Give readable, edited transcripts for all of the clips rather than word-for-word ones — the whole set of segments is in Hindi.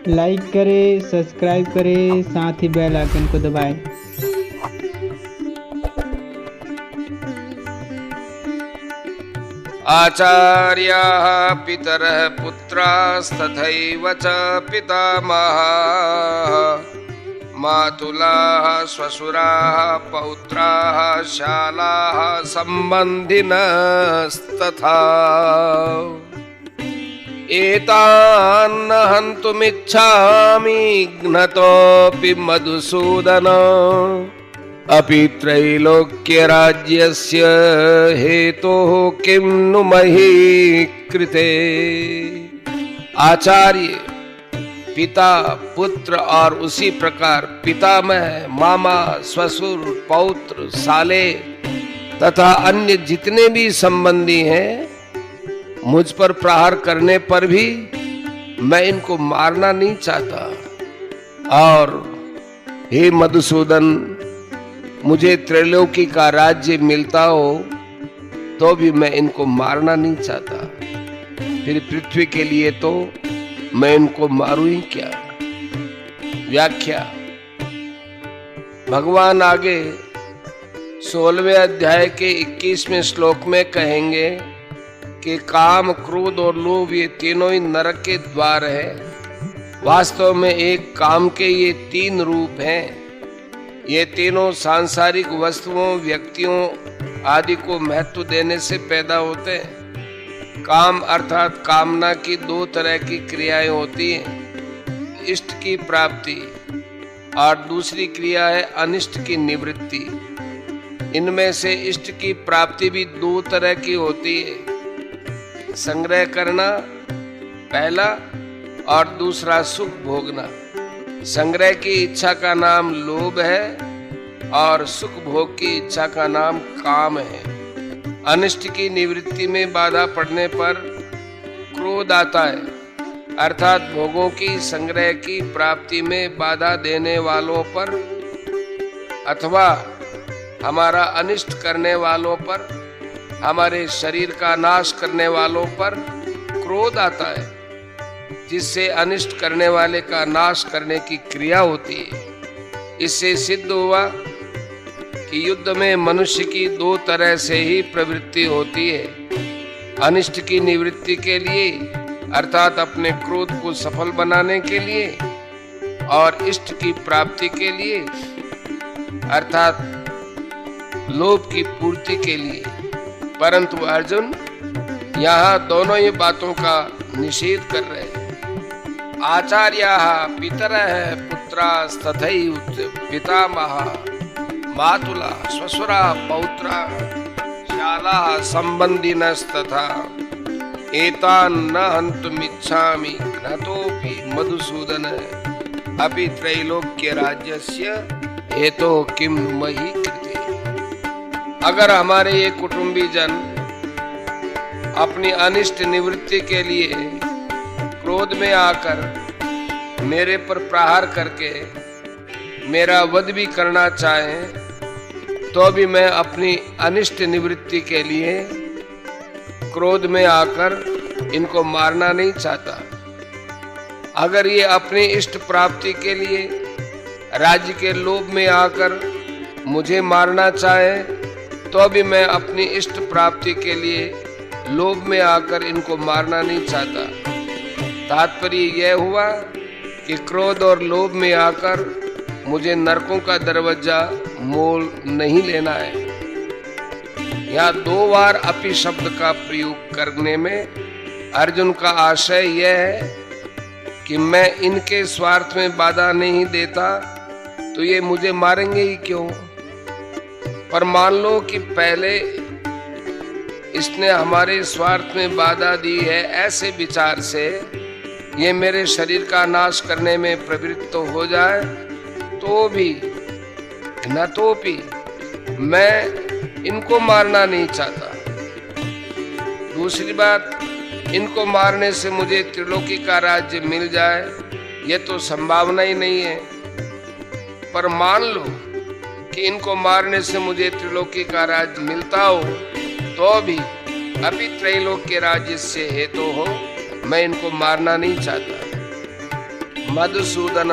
लाइक करें, सब्सक्राइब करें, साथ ही बेल आइकन को दबाएं। आचार्याः पितरः पुत्रास्तथैव च पितामहाः मातुलाः श्वशुराः पौत्राः शालाः सम्बन्धिनस्तथा एतान्न हन्तुमिच्छामि घ्नतोऽपि मधुसूदन अपि त्रैलोक्यराज्यस्य हेतोः किं नु मही कृते। आचार्य, पिता, पुत्र और उसी प्रकार पितामह, मामा, ससुर, पौत्र, साले तथा अन्य जितने भी संबंधी हैं, मुझ पर प्रहार करने पर भी मैं इनको मारना नहीं चाहता। और हे मधुसूदन, मुझे त्रैलोकी का राज्य मिलता हो तो भी मैं इनको मारना नहीं चाहता। फिर पृथ्वी के लिए तो मैं इनको मारूं ही क्या। व्याख्या। भगवान आगे 16वें अध्याय के 21वें श्लोक में कहेंगे कि काम, क्रोध और लोभ ये तीनों ही नरक के द्वार है। वास्तव में एक काम के ये 3 रूप हैं। ये तीनों सांसारिक वस्तुओं, व्यक्तियों आदि को महत्व देने से पैदा होते हैं। काम अर्थात कामना की 2 तरह की क्रियाएं होती हैं, इष्ट की प्राप्ति और दूसरी क्रिया है अनिष्ट की निवृत्ति। इनमें से इष्ट की प्राप्ति भी 2 तरह की होती है, संग्रह करना पहला और दूसरा सुख भोगना। संग्रह की इच्छा का नाम लोभ है और सुख भोग की इच्छा का नाम काम है। अनिष्ट की निवृत्ति में बाधा पड़ने पर क्रोध आता है, अर्थात भोगों की संग्रह की प्राप्ति में बाधा देने वालों पर अथवा हमारा अनिष्ट करने वालों पर, हमारे शरीर का नाश करने वालों पर क्रोध आता है, जिससे अनिष्ट करने वाले का नाश करने की क्रिया होती है। इससे सिद्ध हुआ कि युद्ध में मनुष्य की 2 तरह से ही प्रवृत्ति होती है, अनिष्ट की निवृत्ति के लिए अर्थात अपने क्रोध को सफल बनाने के लिए, और इष्ट की प्राप्ति के लिए अर्थात लोभ की पूर्ति के लिए। परंतु अर्जुन यहाँ दोनों ही बातों का निषेध कर रहे हैं। आचार्याः पितरः पुत्रास्तथैव पितामहाः मातुलाः श्वशुराः पौत्राः शालाः सम्बन्धिनस्तथा एतान् न हन्तुमिच्छामि घ्नतोऽपि मधुसूदन अपि त्रैलोक्यराज्यस्य हेतोः किं मही कृते। अगर हमारे ये कुटुंबी जन अपनी अनिष्ट निवृत्ति के लिए क्रोध में आकर मेरे पर प्रहार करके मेरा वध भी करना चाहें, तो भी मैं अपनी अनिष्ट निवृत्ति के लिए क्रोध में आकर इनको मारना नहीं चाहता। अगर ये अपनी इष्ट प्राप्ति के लिए राज्य के लोभ में आकर मुझे मारना चाहे, तो भी मैं अपनी इष्ट प्राप्ति के लिए लोभ में आकर इनको मारना नहीं चाहता। तात्पर्य यह हुआ कि क्रोध और लोभ में आकर मुझे नरकों का दरवाजा मोल नहीं लेना है। यहाँ 2 बार अपि शब्द का प्रयोग करने में अर्जुन का आशय यह है कि मैं इनके स्वार्थ में बाधा नहीं देता तो ये मुझे मारेंगे ही क्यों। पर मान लो कि पहले इसने हमारे स्वार्थ में बाधा दी है, ऐसे विचार से ये मेरे शरीर का नाश करने में प्रवृत्त तो हो जाए, तो भी न तो भी मैं इनको मारना नहीं चाहता। दूसरी बात, इनको मारने से मुझे त्रिलोकी का राज्य मिल जाए, ये तो संभावना ही नहीं है। पर मान लो कि इनको मारने से मुझे त्रिलोकी का राज्य मिलता हो, तो भी अभी त्रैलोक्य राज्य से हेतु हो मैं इनको मारना नहीं चाहता। मधुसूदन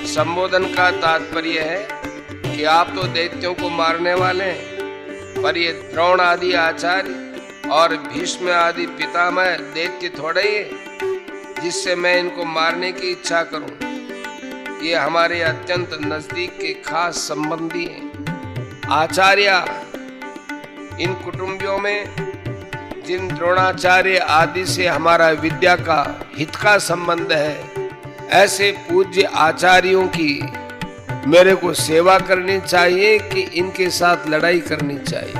संबोधन का तात्पर्य है कि आप तो दैत्यों को मारने वाले हैं, पर ये द्रोण आदि आचार्य और भीष्म आदि पितामह दैत्य थोड़े ही जिससे मैं इनको मारने की इच्छा करूं। ये हमारे अत्यंत नजदीक के खास संबंधी हैं। आचार्य, इन कुटुंबियों में जिन द्रोणाचार्य आदि से हमारा विद्या का हित का संबंध है, ऐसे पूज्य आचार्यों की मेरे को सेवा करनी चाहिए कि इनके साथ लड़ाई करनी चाहिए।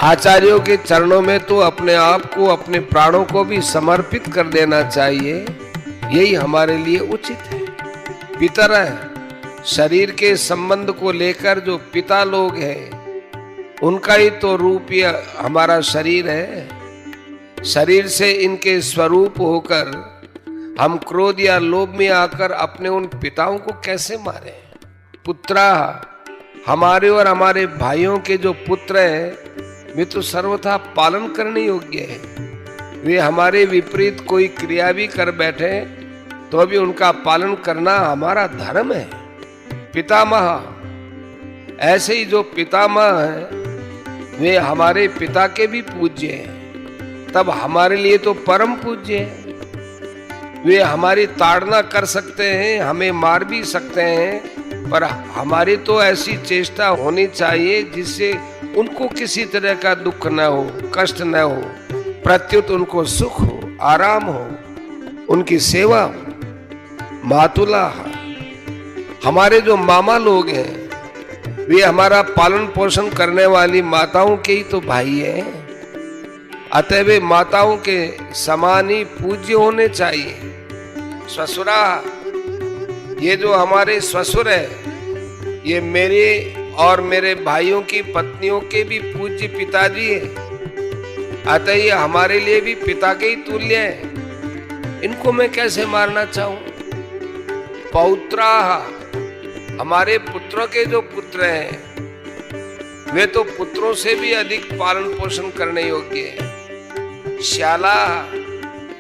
आचार्यों के चरणों में तो अपने आप को, अपने प्राणों को भी समर्पित कर देना चाहिए। यही हमारे लिए उचित है। पितर शरीर के संबंध को लेकर जो पिता लोग हैं, उनका ही तो रूप ये हमारा शरीर है। शरीर से इनके स्वरूप होकर हम क्रोध या लोभ में आकर अपने उन पिताओं को कैसे मारें? पुत्रा, हमारे और हमारे भाइयों के जो पुत्र हैं, वे तो सर्वथा पालन करने योग्य हैं। वे हमारे विपरीत कोई क्रिया भी कर बैठे तो भी उनका पालन करना हमारा धर्म है। पितामह, ऐसे ही जो पितामह हैं, वे हमारे पिता के भी पूज्य हैं, तब हमारे लिए तो परम पूज्य है। वे हमारी ताड़ना कर सकते हैं, हमें मार भी सकते हैं, पर हमारी तो ऐसी चेष्टा होनी चाहिए जिससे उनको किसी तरह का दुख न हो, कष्ट न हो, प्रत्युत उनको सुख हो, आराम हो, उनकी सेवा हो। मातुला, हमारे जो मामा लोग हैं, वे हमारा पालन पोषण करने वाली माताओं के ही तो भाई हैं। अतः वे माताओं के समान ही पूज्य होने चाहिए। ससुरा, ये जो हमारे ससुर है, ये मेरे और मेरे भाइयों की पत्नियों के भी पूज्य पिताजी है। अतः ये हमारे लिए भी पिता के ही तुल्य है। इनको मैं कैसे मारना चाहूं? पौत्रा, हमारे पुत्रों के जो पुत्र हैं, वे तो पुत्रों से भी अधिक पालन पोषण करने योग्य है। श्याला,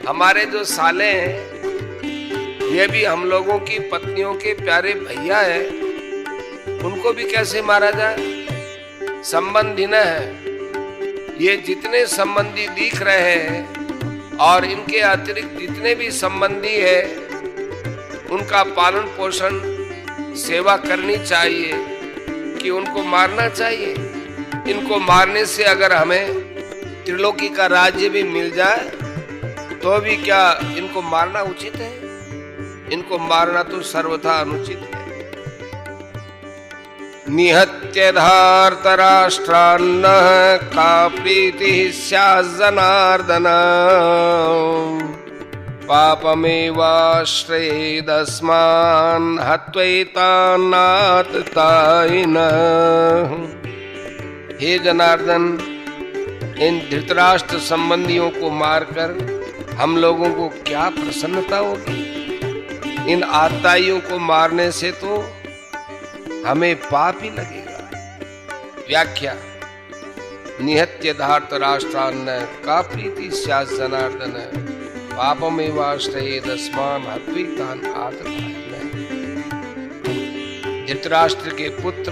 हमारे जो साले हैं, ये भी हम लोगों की पत्नियों के प्यारे भैया हैं। उनको भी कैसे मारा जाए? संबंधी न है। ये जितने संबंधी दिख रहे हैं और इनके अतिरिक्त जितने भी संबंधी है, उनका पालन पोषण सेवा करनी चाहिए कि उनको मारना चाहिए। इनको मारने से अगर हमें त्रिलोकी का राज्य भी मिल जाए तो भी क्या इनको मारना उचित है? इनको मारना तो सर्वथा अनुचित है। निहत्य धार्तराष्ट्रान्नः का प्रीतिः स्यात् जनार्दन पापमेवाश्रयेदस्मान् हत्वैतान्नाततायिनः। हे जनार्दन, इन धृतराष्ट्र संबंधियों को मारकर हम लोगों को क्या प्रसन्नता होगी? इन आताइयों को मारने से तो हमें पाप ही लगेगा। व्याख्या: निहत्य धार्तराष्ट्रान्न का प्रीति स्यात् जनार्दन पापमेवाश्रयेदस्मान् हत्वैतान् आततायिनः। धृतराष्ट्र के पुत्र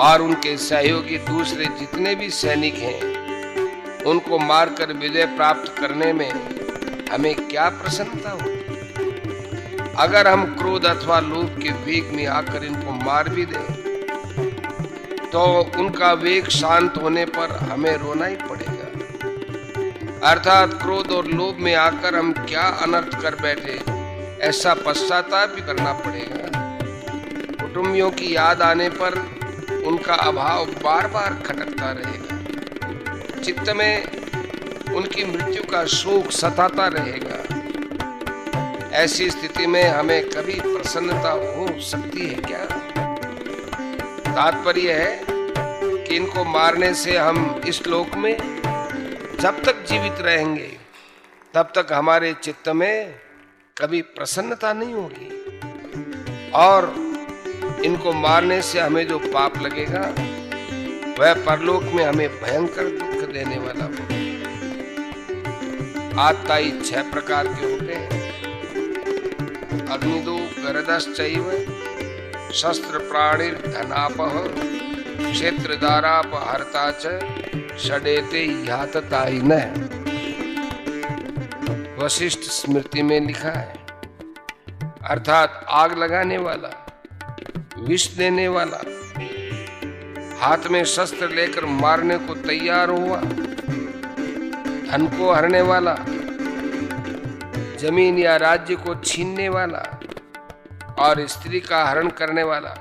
और उनके सहयोगी दूसरे जितने भी सैनिक हैं, उनको मारकर विजय प्राप्त करने में हमें क्या प्रसन्नता होगी? अगर हम क्रोध अथवा लोभ के वेग में आकर इनको मार भी दें तो उनका वेग शांत होने पर हमें रोना ही पड़ेगा। अर्थात क्रोध और लोभ में आकर हम क्या अनर्थ कर बैठे, ऐसा पश्चाताप भी करना पड़ेगा। कुटुंबियों की याद आने पर उनका अभाव बार बार खटकता रहेगा। चित्त में उनकी मृत्यु का शोक सताता रहेगा। ऐसी स्थिति में हमें कभी प्रसन्नता हो सकती है क्या? तात्पर्य है कि इनको मारने से हम इस लोक में जब तक जीवित रहेंगे तब तक हमारे चित्त में कभी प्रसन्नता नहीं होगी, और इनको मारने से हमें जो पाप लगेगा वह परलोक में हमें भयंकर दुख देने वाला होगा। आत्ताई 6 प्रकार के होते हैं। अग्निदो गरदश्चैव शस्त्र प्राणिर्धनापः क्षेत्रदारापहर्ता च षडेते याततायिन। वशिष्ठ स्मृति में लिखा है, अर्थात आग लगाने वाला, विष देने वाला, हाथ में शस्त्र लेकर मारने को तैयार हुआ, धन को हरने वाला, जमीन या राज्य को छीनने वाला और स्त्री का हरण करने वाला।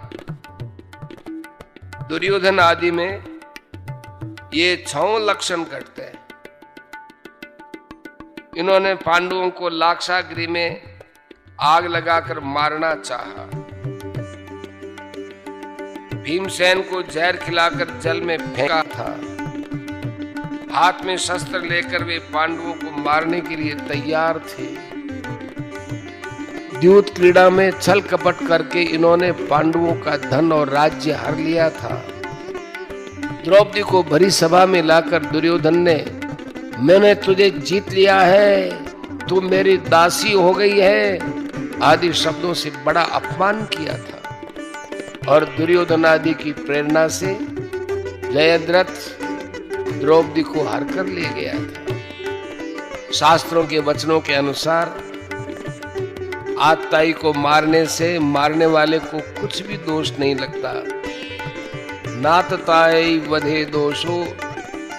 दुर्योधन आदि में ये 6 लक्षण घटते हैं। इन्होंने पांडवों को लाक्षागृह में आग लगाकर मारना चाहा, भीमसेन को जहर खिलाकर जल में फेंका था, हाथ में शस्त्र लेकर वे पांडवों को मारने के लिए तैयार थे। द्यूत क्रीड़ा में छल कपट करके इन्होंने पांडवों का धन और राज्य हर लिया था। द्रौपदी को भरी सभा में लाकर दुर्योधन ने, मैंने तुझे जीत लिया है, तू मेरी दासी हो गई है, आदि शब्दों से बड़ा अपमान किया था। और दुर्योधन आदि की प्रेरणा से जयद्रथ द्रौपदी को हर कर ले गया था। शास्त्रों के वचनों के अनुसार आतताई को मारने से मारने वाले को कुछ भी दोष नहीं लगता। नातताई वधे दोषो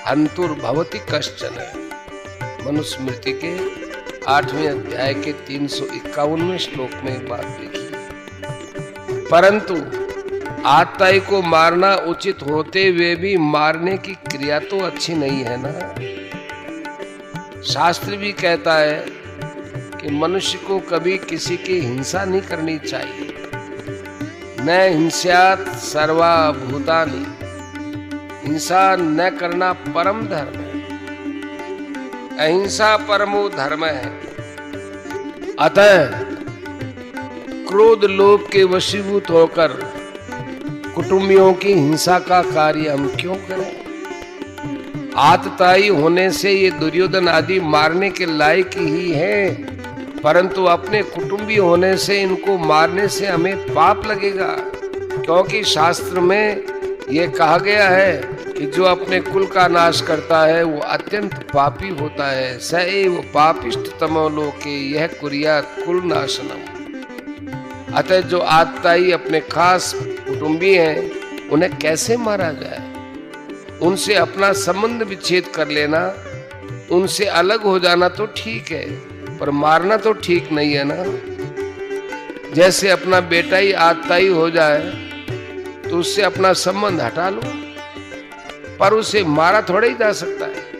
हंतुर्भवति कश्चन। मनुस्मृति के 8वें अध्याय के 351वें श्लोक में बात लिखी। परंतु आतताई को मारना उचित होते हुए भी मारने की क्रिया तो अच्छी नहीं है ना। शास्त्र भी कहता है कि मनुष्य को कभी किसी की हिंसा नहीं करनी चाहिए। न हिंस्यात् सर्वा भूतानि, हिंसा न करना परम धर्म है। अहिंसा परमो धर्म है। अतः क्रोध लोभ के वशीभूत होकर कुटुंबियों की हिंसा का कार्य हम क्यों करें? आतताई होने से ये दुर्योधन आदि मारने के लायक ही है, परंतु अपने कुटुंबी होने से इनको मारने से हमें पाप लगेगा। क्योंकि शास्त्र में ये कहा गया है कि जो अपने कुल का नाश करता है वो अत्यंत पापी होता है। स एव पापिष्ठतमो लोके यह कुर्यात् कुल नाशनम। अतः जो आतताई अपने खास कुटुंबी हैं उन्हें कैसे मारा जाए? उनसे अपना संबंध विच्छेद कर लेना, उनसे अलग हो जाना तो ठीक है, पर मारना तो ठीक नहीं है ना। जैसे अपना बेटा ही आतताई हो जाए तो उससे अपना संबंध हटा लो, पर उसे मारा थोड़ा ही जा सकता है।